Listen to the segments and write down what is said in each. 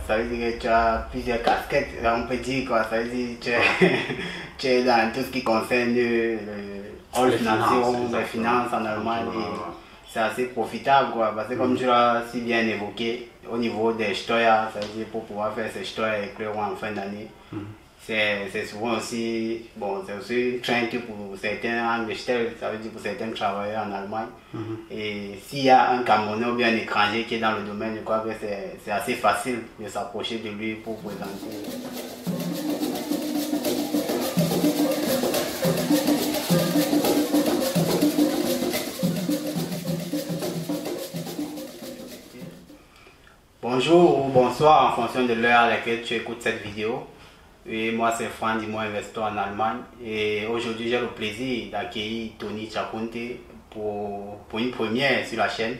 Ça veut dire que tu as plusieurs casquettes, on peut dire quoi. Ça veut dire que tu es dans tout ce qui concerne les finances en Allemagne. C'est assez profitable quoi, parce que comme tu l'as si bien évoqué, au niveau des Steuer, ça veut dire pour pouvoir faire ces Steuer éclairants en fin d'année, c'est souvent aussi, bon, c'est aussi une crainte pour certains Angestellte, ça veut dire pour certains travailleurs en Allemagne. Et s'il y a un Camerounais ou bien un étranger qui est dans le domaine, je crois que c'est assez facile de s'approcher de lui pour présenter. Bonjour ou bonsoir en fonction de l'heure à laquelle tu écoutes cette vidéo. Et moi c'est Franck d'Imo Investor en Allemagne et aujourd'hui j'ai le plaisir d'accueillir Tony Chakunte pour une première sur la chaîne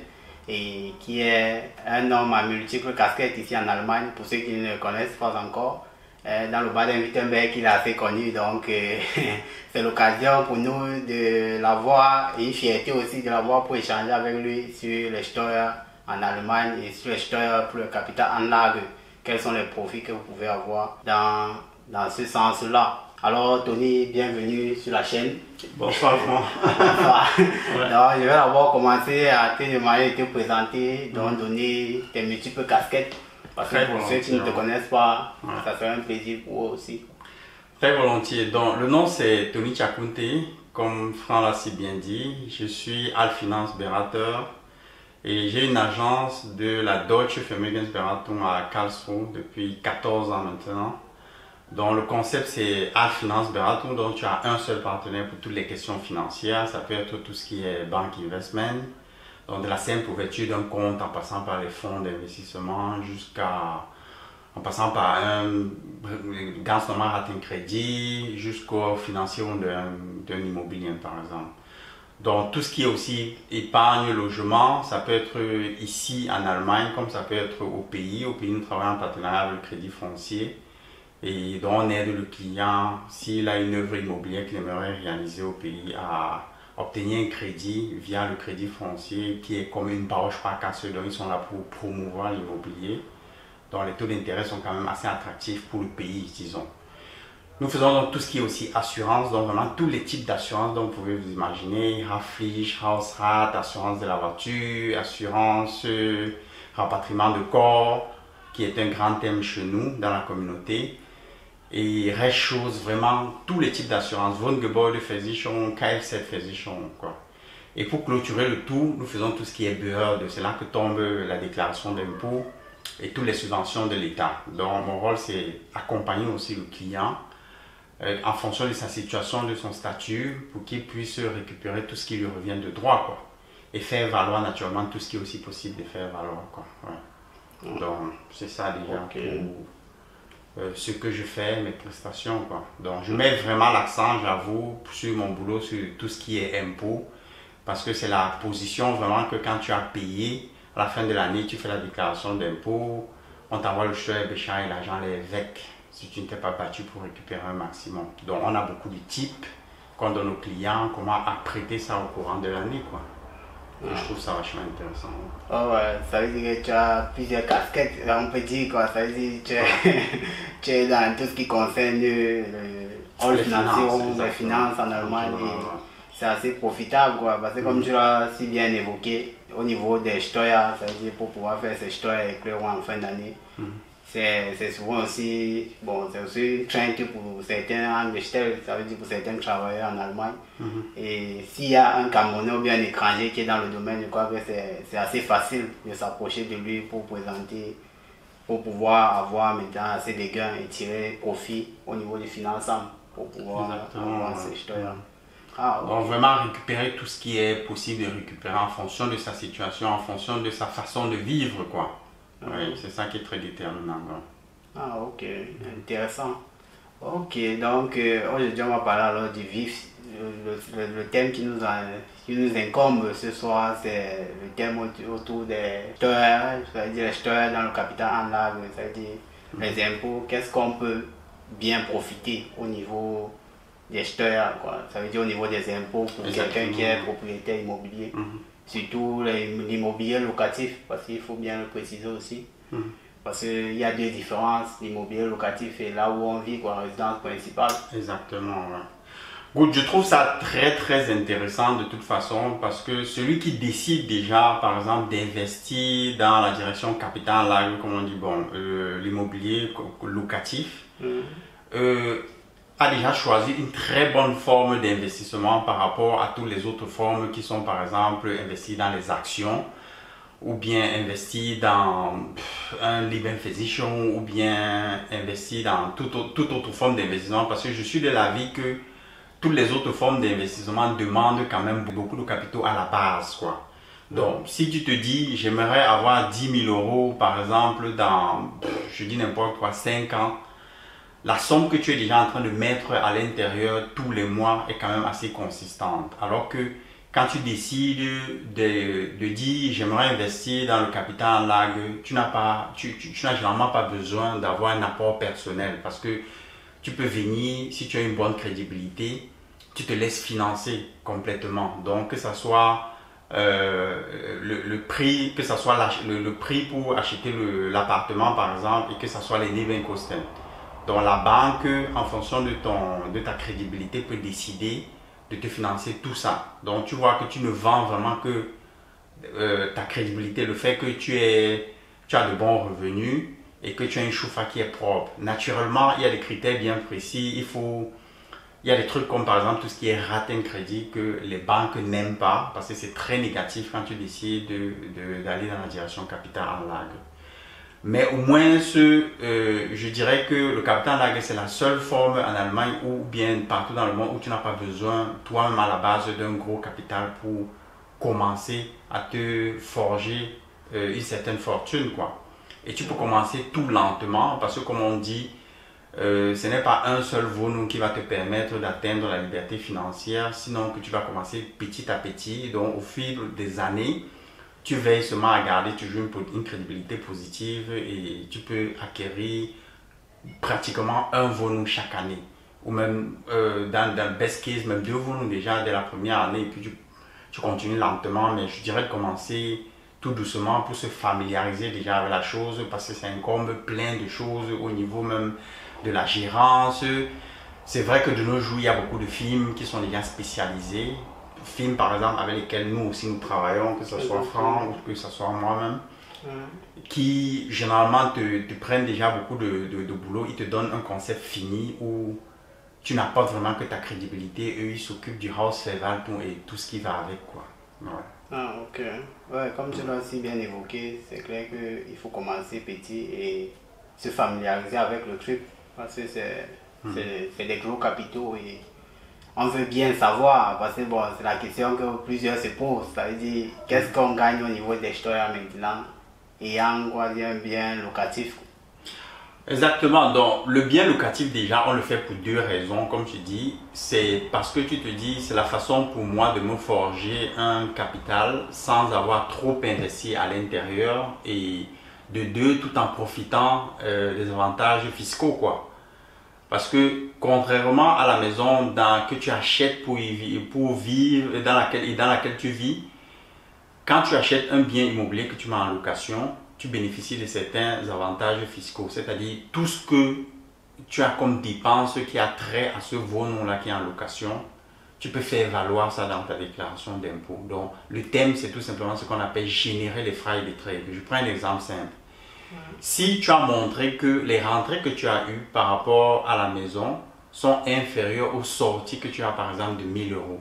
et qui est un homme à multiples casquettes ici en Allemagne pour ceux qui ne le connaissent pas encore. Dans le Baden-Württemberg il est assez connu donc c'est l'occasion pour nous de l'avoir et une fierté aussi de l'avoir pour échanger avec lui sur les Steuer en Allemagne et sur les Steuer pour le capital Anlage. Quels sont les profits que vous pouvez avoir dans ce sens-là. Alors Tony, bienvenue sur la chaîne. Bonsoir Franck. Donc, je vais d'abord commencer à te demander de te présenter, donc donner tes multiples casquettes. Parce que pour ceux qui ne te connaissent pas, ça serait un plaisir pour eux aussi. Très volontiers. Donc, le nom c'est Tony Chakunte, comme Franck l'a si bien dit. Je suis Allfinanzberater et j'ai une agence de la Deutsche Vermögensberatung à Karlsruhe depuis 14 ans maintenant. Donc le concept c'est Allfinanzberatung, donc tu as un seul partenaire pour toutes les questions financières. Ça peut être tout ce qui est bank investment, donc de la simple ouverture d'un compte en passant par les fonds d'investissement en passant par un ganz normal Ratenkredit jusqu'au financement d'un immobilier par exemple. Donc tout ce qui est aussi épargne, logement, ça peut être ici en Allemagne comme ça peut être au pays. Au pays nous travaillons en partenariat avec le Crédit Foncier. Et donc on aide le client, s'il a une œuvre immobilière qu'il aimerait réaliser au pays, à obtenir un crédit via le Crédit Foncier qui est comme une bauche par casse, donc ils sont là pour promouvoir l'immobilier. Donc les taux d'intérêt sont quand même assez attractifs pour le pays, disons. Nous faisons donc tout ce qui est aussi assurance, donc vraiment tous les types d'assurance dont vous pouvez vous imaginer, Haftpflicht, Hausrat, assurance de la voiture, assurance, rapatriement de corps, qui est un grand thème chez nous dans la communauté. Et Rechtsschutz, vraiment tous les types d'assurance, Wohngebäudeversicherung, Kfz-Versicherung, quoi. Et pour clôturer le tout, nous faisons tout ce qui est Behörde, c'est là que tombe la déclaration d'impôt et toutes les subventions de l'État. Donc mon rôle c'est accompagner aussi le client en fonction de sa situation, de son statut, pour qu'il puisse récupérer tout ce qui lui revient de droit, quoi. Et faire valoir naturellement tout ce qui est aussi possible de faire valoir, quoi. Ouais. Donc c'est ça déjà pour ce que je fais, mes prestations, quoi. Donc je mets vraiment l'accent, j'avoue, sur mon boulot, sur tout ce qui est impôt, parce que c'est la position vraiment que quand tu as payé, à la fin de l'année, tu fais la déclaration d'impôt, on t'envoie le Steuerbéscheid et l'argent l'évêque si tu ne t'es pas battu pour récupérer un maximum. Donc on a beaucoup de types qu'on donne aux clients, comment apprêter ça au courant de l'année, quoi. Et je trouve ça vachement intéressant. Oh ouais, ça veut dire que tu as plusieurs casquettes, on peut dire quoi, ça veut dire que tu es dans tout ce qui concerne les finances en Allemagne et c'est assez profitable quoi, parce que comme tu l'as si bien évoqué, au niveau des Steuer, ça veut dire pour pouvoir faire ces Steuer éclairants en fin d'année, c'est souvent aussi, bon, c'est aussi une crainte pour certains Angestellte, ça veut dire pour certains travailleurs en Allemagne. Et s'il y a un Camerounais ou bien un étranger qui est dans le domaine, je crois que c'est assez facile de s'approcher de lui pour présenter, pour pouvoir avoir maintenant assez de gains et tirer profit au niveau du financement pour pouvoir avoir ces Steuer. Donc vraiment récupérer tout ce qui est possible de récupérer en fonction de sa situation, en fonction de sa façon de vivre, quoi. Oui, c'est ça qui est très déterminant. Ah ok, intéressant. Ok, donc aujourd'hui on va parler alors du vif. Le thème qui nous incombe ce soir, c'est le thème autour des Steuer, c'est-à-dire les Steuer dans le capital Anlage, c'est-à-dire les impôts. Qu'est-ce qu'on peut bien profiter au niveau des Steuer, quoi. Ça veut dire au niveau des impôts pour quelqu'un qui est propriétaire immobilier. Surtout l'immobilier locatif, parce qu'il faut bien le préciser aussi. Parce qu'il y a deux différences, l'immobilier locatif et là où on vit, quoi, résidence principale. Exactement, ouais. Good, je trouve ça très très intéressant de toute façon parce que celui qui décide déjà, par exemple, d'investir dans la direction capital, là, comme on dit, bon, l'immobilier locatif, euh, a déjà choisi une très bonne forme d'investissement par rapport à toutes les autres formes qui sont, par exemple, investir dans les actions ou bien investir dans un living physician ou bien investir dans toute autre forme d'investissement parce que je suis de l'avis que toutes les autres formes d'investissement demandent quand même beaucoup de capitaux à la base, quoi. Donc, si tu te dis, j'aimerais avoir 10 000 euros, par exemple, dans, je dis n'importe quoi, 5 ans, la somme que tu es déjà en train de mettre à l'intérieur tous les mois est quand même assez consistante. Alors que quand tu décides de dire, j'aimerais investir dans le capital en lag, tu n'as généralement pas besoin d'avoir un apport personnel parce que tu peux venir, si tu as une bonne crédibilité, tu te laisses financer complètement. Donc, que ce soit le prix, que ce soit le prix pour acheter l'appartement, par exemple, et que ce soit les living costs. Donc, la banque, en fonction de ta crédibilité, peut décider de te financer tout ça. Donc, tu vois que tu ne vends vraiment que ta crédibilité, le fait que tu as de bons revenus, et que tu as une chauffeur qui est propre. Naturellement, il y a des critères bien précis. Il y a des trucs comme par exemple tout ce qui est rating crédit que les banques n'aiment pas parce que c'est très négatif quand tu décides d'aller dans la direction capital en lag. Mais au moins, je dirais que le capital en lag, c'est la seule forme en Allemagne ou bien partout dans le monde où tu n'as pas besoin toi-même à la base d'un gros capital pour commencer à te forger une certaine fortune, quoi. Et tu peux commencer tout lentement parce que comme on dit, ce n'est pas un seul volume qui va te permettre d'atteindre la liberté financière, sinon que tu vas commencer petit à petit. Donc au fil des années, tu veilles seulement à garder toujours une crédibilité positive et tu peux acquérir pratiquement un volume chaque année. Ou même dans le best case, même 2 volumes déjà dès la première année et puis tu continues lentement. Mais je dirais de commencer tout doucement pour se familiariser déjà avec la chose parce que ça incombe plein de choses au niveau même de la gérance. C'est vrai que de nos jours, il y a beaucoup de films qui sont déjà spécialisés. Films par exemple avec lesquels nous aussi nous travaillons, que ce soit Franck ou que ce soit moi-même, qui généralement te prennent déjà beaucoup de boulot. Ils te donnent un concept fini où tu n'apportes vraiment que ta crédibilité. Eux, ils s'occupent du house survival et tout ce qui va avec, quoi. Ouais. Ah, ok. Ouais, comme tu l'as si bien évoqué, c'est clair qu'il faut commencer petit et se familiariser avec le truc parce que c'est des gros capitaux et on veut bien savoir parce que bon, c'est la question que plusieurs se posent. Ça veut dire, qu'est-ce qu'on gagne au niveau des acheteurs maintenant ayant quoi dire un bien locatif? Exactement, donc le bien locatif déjà on le fait pour 2 raisons comme tu dis, c'est parce que tu te dis c'est la façon pour moi de me forger un capital sans avoir trop investi à l'intérieur et de 2 tout en profitant des avantages fiscaux, quoi. Parce que contrairement à la maison que tu achètes pour vivre et dans laquelle tu vis, quand tu achètes un bien immobilier que tu mets en location, tu bénéficies de certains avantages fiscaux, c'est-à-dire tout ce que tu as comme dépense qui a trait à ce volume-là qui est en location, tu peux faire valoir ça dans ta déclaration d'impôt. Donc, le thème, c'est tout simplement ce qu'on appelle générer les frais de trade. Je prends un exemple simple. Si tu as montré que les rentrées que tu as eues par rapport à la maison sont inférieures aux sorties que tu as par exemple de 1 000 euros,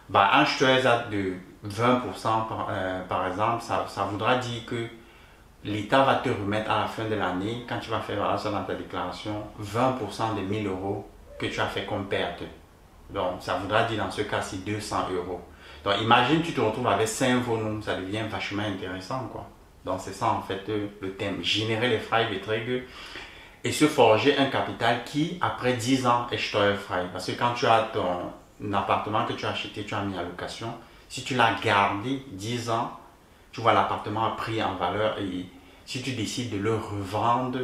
bah, un acheteur de 20% par exemple, ça voudra dire que l'État va te remettre à la fin de l'année, quand tu vas faire ça dans ta déclaration, 20% des 1 000 euros que tu as fait comme perte. Donc, ça voudra dire dans ce cas-ci 200 euros. Donc, imagine, tu te retrouves avec 5 volumes, ça devient vachement intéressant, quoi. Donc, c'est ça en fait le thème. Générer les frais de trade et se forger un capital qui, après 10 ans, est steuerfrei. Parce que quand tu as ton appartement que tu as acheté, tu as mis à location, si tu l'as gardé 10 ans, tu vois l'appartement a pris en valeur et si tu décides de le revendre,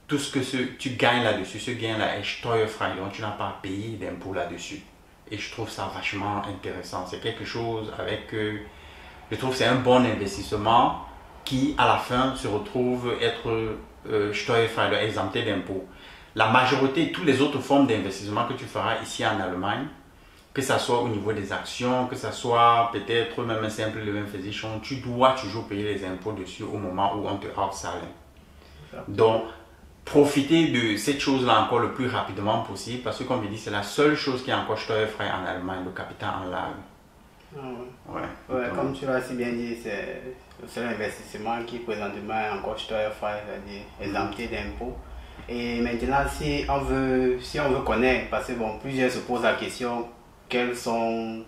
tout ce que tu gagnes là-dessus, ce gain-là est steuerfrei, donc tu n'as pas à payer d'impôt là-dessus. Et je trouve ça vachement intéressant. C'est quelque chose avec je trouve que c'est un bon investissement qui à la fin se retrouvent être steuerfrei, exemptés d'impôts. La majorité, toutes les autres formes d'investissement que tu feras ici en Allemagne, que ce soit au niveau des actions, que ce soit peut-être même un simple Lebensversicherung, tu dois toujours payer les impôts dessus au moment où on te salaire. Donc, profitez de cette chose-là encore le plus rapidement possible parce que, comme je dis, c'est la seule chose qui est encore steuerfrei en Allemagne, le capital en ligne. Ouais, comme tu l'as si bien dit, c'est le seul investissement qui présentement est encore steuerfrei, c'est-à-dire exempté d'impôts. Et maintenant, si on veut connaître, parce que bon, plusieurs se posent la question, quelles sont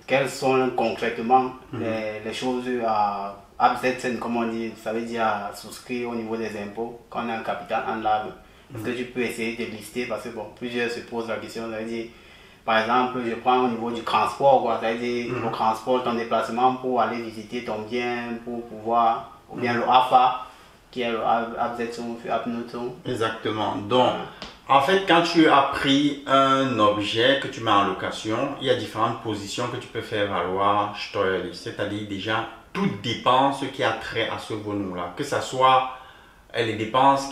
concrètement les choses à absetzen, comme on dit, ça veut dire à souscrire au niveau des impôts quand on a un capital en ligne. Est-ce que tu peux essayer de lister, parce que bon, plusieurs se posent la question, ça veut dire, par exemple, je prends au niveau du transport, quoi, ça veut dire le transport, ton déplacement pour aller visiter ton bien, pour pouvoir, ou bien le AFA, qui est le Absetzung für Abnutzung. Exactement. Donc, en fait, quand tu as pris un objet que tu mets en location, il y a différentes positions que tu peux faire valoir steuerlich, c'est-à-dire déjà toute dépense qui a trait à ce volume-là, que ce soit les dépenses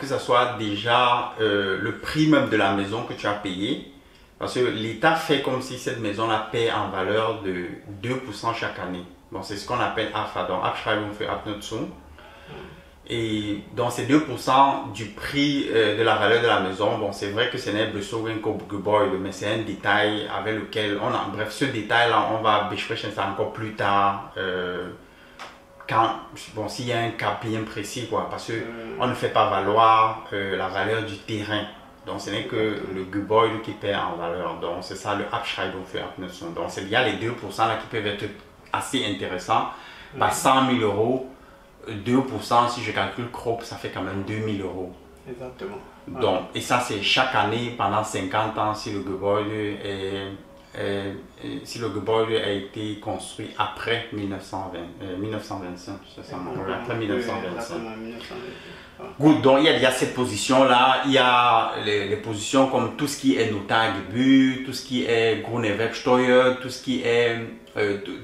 que ce soit déjà le prix même de la maison que tu as payé, parce que l'État fait comme si cette maison-là paie en valeur de 2% chaque année. Bon, c'est ce qu'on appelle AFA, donc Abschreibung für Abnutzung. Et donc ces 2% du prix de la valeur de la maison, bon c'est vrai que ce n'est Besogengebäude, mais c'est un détail avec lequel bref, ce détail-là, on va besprechen ça encore plus tard, s'il y a un cas bien précis, quoi, parce qu'on ne fait pas valoir la valeur du terrain. Donc ce n'est que le Gebäude qui perd en valeur. Donc c'est ça le Abschreibung für Abnutzung. Donc il y a les 2% là qui peuvent être assez intéressants. Par 100 000 euros, 2%, si je calcule crop, ça fait quand même 2 000 euros. Exactement. Donc, et ça, c'est chaque année pendant 50 ans si le Gebäude a été construit après 1925. C'est ça, après 1925. Good, donc il y a cette position-là, il y a les positions comme tout ce qui est Notargebühr, tout ce qui est Grunderwerbsteuer, tout ce qui est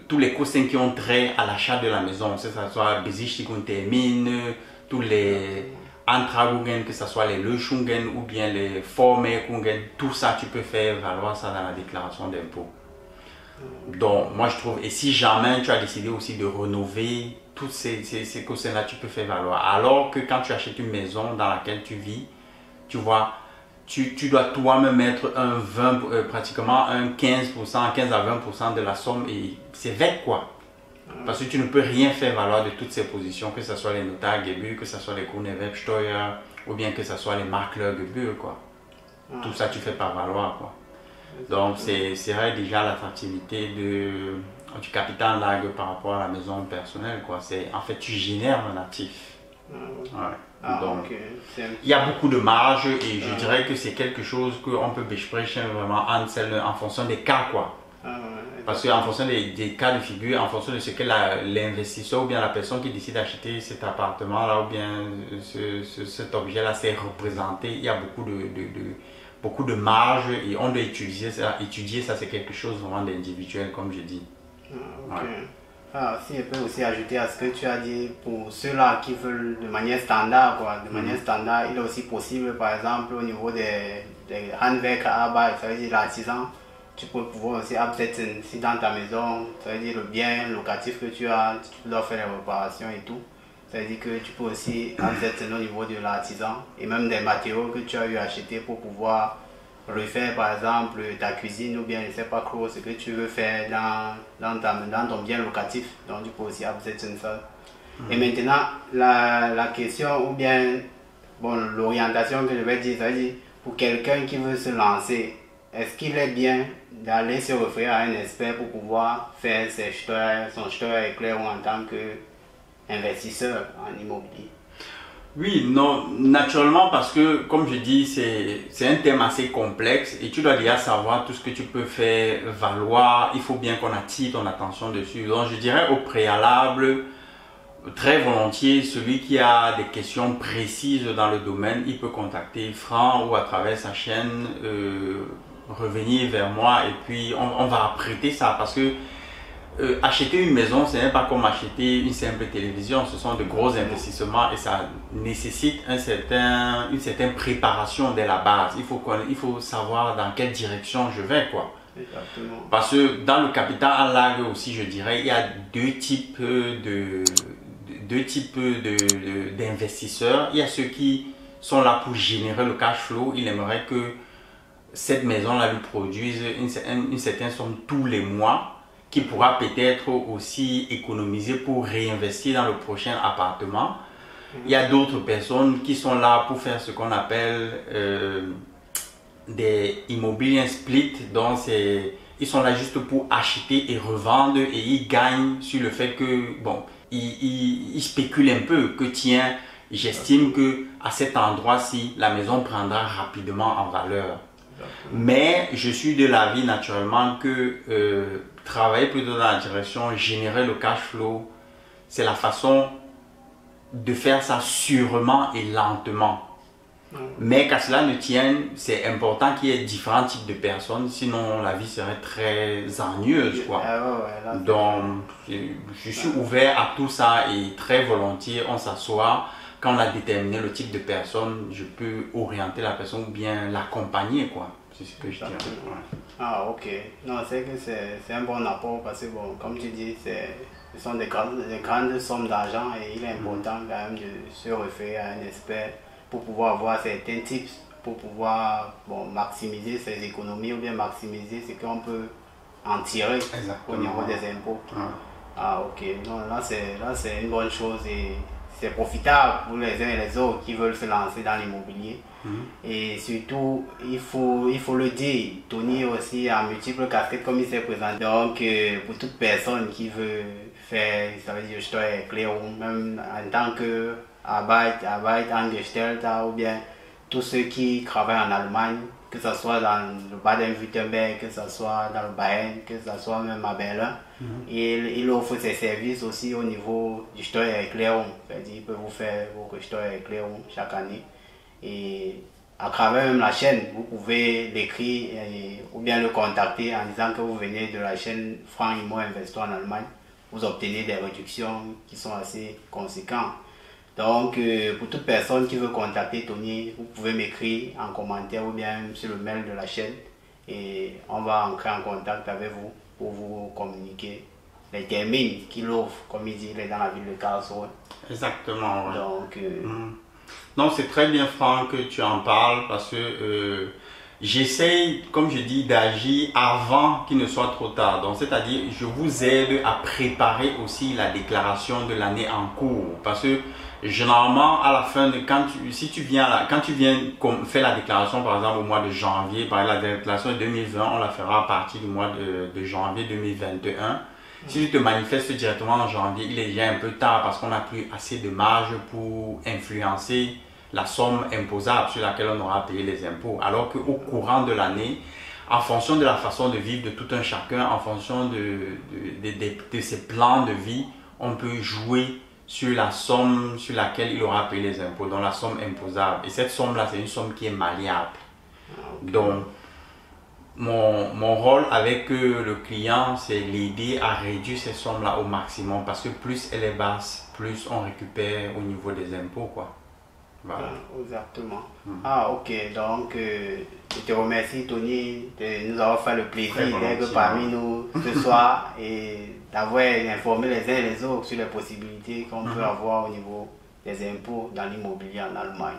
tous les Kosten qui ont trait à l'achat de la maison, que ce soit Besichtigung Termin, tous les Antragungen, que ce soit les Löschungen ou bien les Vormerkungen, tout ça tu peux faire valoir ça dans la déclaration d'impôt. Donc moi je trouve, et si jamais tu as décidé aussi de rénover, toutes ces Kosten-là tu peux faire valoir. Alors que quand tu achètes une maison dans laquelle tu vis, tu vois, tu dois toi-même mettre pratiquement un 15 à 20% de la somme et c'est vec quoi. Parce que tu ne peux rien faire valoir de toutes ces positions, que ce soit les Notargebühr, que ce soit les Grunderwerbsteuer ou bien que ce soit les Maklergebühr quoi. Tout ça tu fais pas valoir quoi. Donc c'est vrai déjà l'attractivité du capital largue par rapport à la maison personnelle quoi. En fait tu génères un actif. Donc, il y a beaucoup de marge et je dirais que c'est quelque chose qu'on peut besprechen vraiment en fonction des cas quoi. Parce qu'en fonction des cas de figure, en fonction de ce que l'investisseur ou bien la personne qui décide d'acheter cet appartement là ou bien cet objet là s'est représenté, il y a beaucoup de marge et on doit étudier ça, c'est quelque chose vraiment d'individuel comme je dis. Si je peux aussi ajouter à ce que tu as dit, pour ceux-là qui veulent de manière standard, il est aussi possible, par exemple, au niveau des Handwerkerarbeit, ça veut dire l'artisan, tu peux pouvoir aussi absetzen, si dans ta maison, ça veut dire le bien locatif que tu as, tu dois faire les réparations et tout, ça veut dire que tu peux aussi absetzen au niveau de l'artisan et même des matériaux que tu as eu acheter pour pouvoir refaire par exemple ta cuisine ou bien je ne sais pas trop ce que tu veux faire dans ton bien locatif, donc tu peux aussi absetzen ça. Et maintenant la question ou bien l'orientation que je vais dire, ça veut dire pour quelqu'un qui veut se lancer, est-ce qu'il est bien d'aller se référer à un expert pour pouvoir faire son Steuererklärung en tant qu'investisseur en immobilier? Oui, non, naturellement parce que, comme je dis, c'est un thème assez complexe et tu dois déjà savoir tout ce que tu peux faire valoir. Il faut bien qu'on attire ton attention dessus. Donc, je dirais au préalable, très volontiers, celui qui a des questions précises dans le domaine, il peut contacter Franck ou à travers sa chaîne, revenir vers moi et puis on va apprêter ça parce que acheter une maison, ce n'est pas comme acheter une simple télévision, ce sont de gros investissements et ça nécessite une certaine préparation dès la base. Il faut savoir dans quelle direction je vais, quoi. Exactement. Parce que dans le capital en largue aussi, je dirais, il y a deux types d'investisseurs. Il y a ceux qui sont là pour générer le cash flow. Il aimerait que cette maison-là lui produise une certaine somme tous les mois, qui pourra peut-être aussi économiser pour réinvestir dans le prochain appartement. Il y a d'autres personnes qui sont là pour faire ce qu'on appelle des immobiliers split. Donc ils sont là juste pour acheter et revendre et ils gagnent sur le fait que, bon, ils spéculent un peu que tiens, j'estime que à cet endroit-ci, la maison prendra rapidement en valeur. Mais je suis de l'avis naturellement que travailler plutôt dans la direction, générer le cash flow, c'est la façon de faire ça sûrement et lentement. Mais qu'à cela ne tienne, c'est important qu'il y ait différents types de personnes, sinon la vie serait très ennuyeuse, quoi. Donc, je suis ouvert à tout ça et très volontiers, on s'assoit. Quand on a déterminé le type de personne, je peux orienter la personne ou bien l'accompagner, quoi. C'est ce que je dirais. Ouais. Ah, ok. Non, c'est que c'est un bon apport parce que, bon, comme tu dis, ce sont des grandes sommes d'argent et il est important quand même de se référer à un expert pour pouvoir avoir certains tips, pour pouvoir, bon, maximiser ses économies ou bien maximiser ce qu'on peut en tirer. Exactement. Au niveau des impôts. Ouais. Ah, ok. Non, là, c'est une bonne chose et c'est profitable pour les uns et les autres qui veulent se lancer dans l'immobilier. Et surtout, il faut le dire, Tony aussi a multiples casquettes comme il s'est présenté. Donc, pour toute personne qui veut faire, ça veut dire Steuererklärung, même en tant que Angestellter ou bien tous ceux qui travaillent en Allemagne, que ce soit dans le Baden-Württemberg, que ce soit dans le Bayern, que ce soit même à Berlin. Il offre ses services aussi au niveau du Steuererklärung. C'est-à-dire il peut vous faire votre Steuererklärung chaque année. Et à travers même la chaîne, vous pouvez l'écrire ou bien le contacter en disant que vous venez de la chaîne Franck Immo Investor en Allemagne. Vous obtenez des réductions qui sont assez conséquentes. Donc, pour toute personne qui veut contacter Tony, vous pouvez m'écrire en commentaire ou bien sur le mail de la chaîne. Et on va entrer en contact avec vous pour vous communiquer les termines qu'il offre, comme il dit, il est dans la ville de Karlsruhe. Exactement. Ouais. Donc, non, c'est très bien, Franck, que tu en parles parce que j'essaye, comme je dis, d'agir avant qu'il ne soit trop tard. Donc, c'est-à-dire, je vous aide à préparer aussi la déclaration de l'année en cours. Parce que généralement, à la fin de quand tu viens faire la déclaration, par exemple, au mois de janvier, par exemple, la déclaration de 2020, on la fera à partir du mois de janvier 2021. Si tu te manifestes directement en janvier, il est déjà un peu tard parce qu'on n'a plus assez de marge pour influencer la somme imposable sur laquelle on aura payé les impôts. Alors qu'au courant de l'année, en fonction de la façon de vivre de tout un chacun, en fonction de ses plans de vie, on peut jouer sur la somme sur laquelle il aura payé les impôts, donc la somme imposable. Et cette somme-là, c'est une somme qui est malléable. Donc, mon rôle avec le client, c'est l'aider à réduire ces sommes-là au maximum parce que plus elle est basse, plus on récupère au niveau des impôts, quoi. Voilà. Exactement. Ah, ok. Donc, je te remercie, Tony, de nous avoir fait le plaisir d'être parmi nous ce soir et d'avoir informé les uns et les autres sur les possibilités qu'on peut avoir au niveau des impôts dans l'immobilier en Allemagne.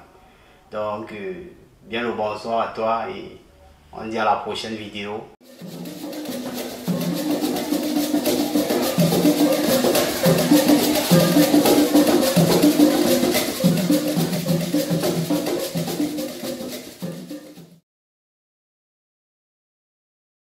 Donc, bien le bonsoir à toi et on dit à la prochaine vidéo.